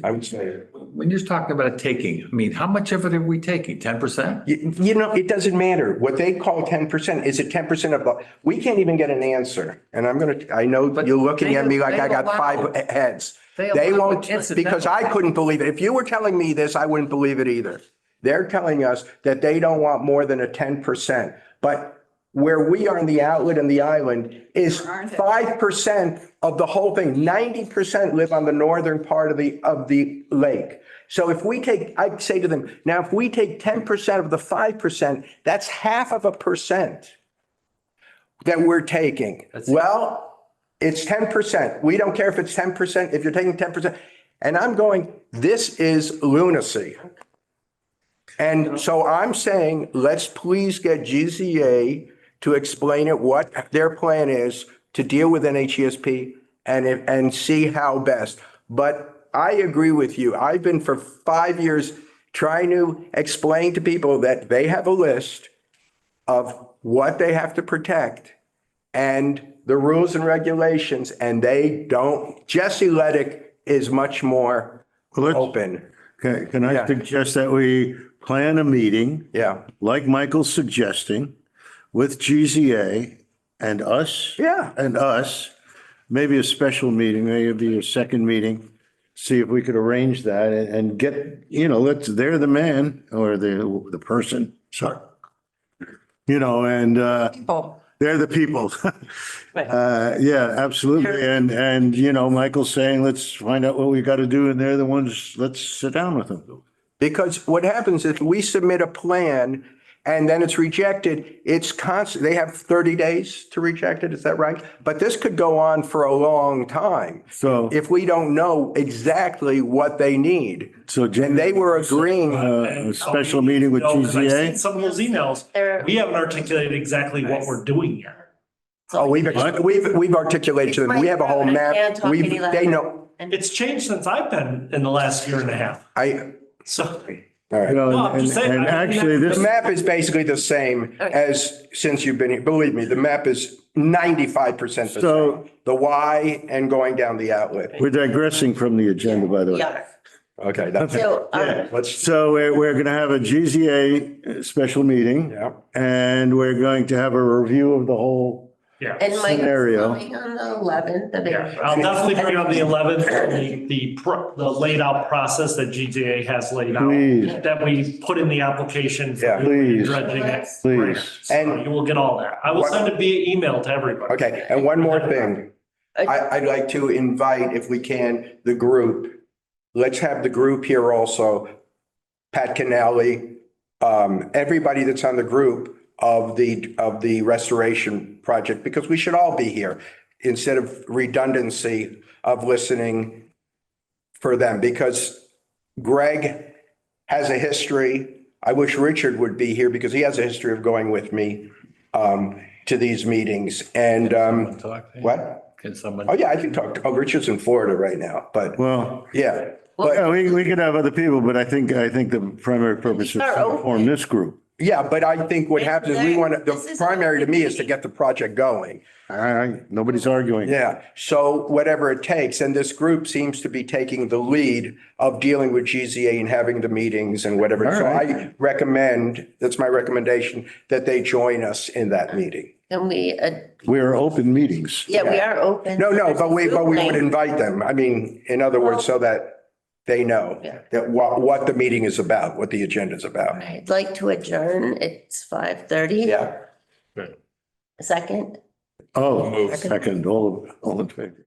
I would say. When you're talking about taking, I mean, how much of it are we taking? 10%? You know, it doesn't matter. What they call 10%, is it 10% of the, we can't even get an answer. And I know But you're looking they- at me like they I got allow- 5 heads. they They allow won't, incidental- because I couldn't believe it. If you were telling me this, I wouldn't believe it either. They're telling us that they don't want more than a 10%. But where we are in the outlet and the island is 5% of the whole thing. 90% live on the northern part of the lake. So if we take, I'd say to them, now, if we take 10% of the 5%, that's 0.5% that we're taking. That's it. Well, it's 10%. We don't care if it's 10%, if you're taking 10%. And I'm going, this is lunacy. And so I'm saying, let's please get GZA to explain it, what their plan is to deal with NHESP and see how best. But I agree with you. I've been for 5 years trying to explain to people that they have a list of what they have to protect and the rules and regulations, and they don't. Jesse Leddick is much more open. Can I Yeah. suggest that we plan a meeting, Yeah, like Michael's suggesting, with GZA and us? Yeah. And us, maybe a special meeting, maybe a second meeting, see if we could arrange that and get, they're the man or the person, sorry. And People. they're the people. Yeah, absolutely. And Michael's saying, let's find out what we got to do. And they're the ones, let's sit down with them. because what happens is we submit a plan and then it's rejected, it's constant, they have 30 days to reject it, is that right? But this could go on for a long time. So- if we don't know exactly what they need. So And they were agreeing, a special meeting with No, 'cause I've seen GZA? some of those emails. There- We haven't articulated exactly what we're doing here. oh, we've articulated to them, we have a whole I map. can't talk any louder. They know, It's changed since I've been in the last year and a half. So, all right. No, I'm just saying, And I mean, actually The this, map is basically the same as since you've been here. Believe me, the map is 95% the So- same. The Y and going down the outlet. we're digressing from the agenda, by the way. Yeah. Okay, that's it. So, Let's, So we're going to have a GZA special meeting. Yeah. And we're going to have a review of the whole Yeah. And Mike's Scenario. coming on the 11th. Yeah, I'll definitely bring on the 11th, the laid out process that GJA has laid out. Please. That we put in the application. for Yeah. Please. Dredging it. Please. So And- you will get all that. I will send it via email to everybody. Okay, and one more thing. I'd like to invite, if we can, the group. Let's have the group here also. Pat Canali, everybody that's on the group of the restoration project, because we should all be here instead of redundancy of listening for them, because Greg has a history. I wish Richard would be here because he has a history of going with me to these meetings and what? Can someone? Oh, yeah, I can talk to, Richard's in Florida right now, but Well, yeah. yeah, we could have other people, but I think the primary purpose is to form this group. Yeah, but I think what happens is we want to, This the is primary to me is to open get the project going. Nobody's arguing. Yeah, so whatever it takes, and this group seems to be taking the lead of dealing with GZA and having the meetings and whatever. All So right. I recommend, that's my recommendation, that they join us in that meeting. And we, We are open meetings. yeah, we are open. No, but we would invite them. I mean, in other words, so that they know Yeah. that what the meeting is about, what the agenda is about. I'd like to adjourn. It's 5:30. Yeah. Second. Oh, second, all in favor.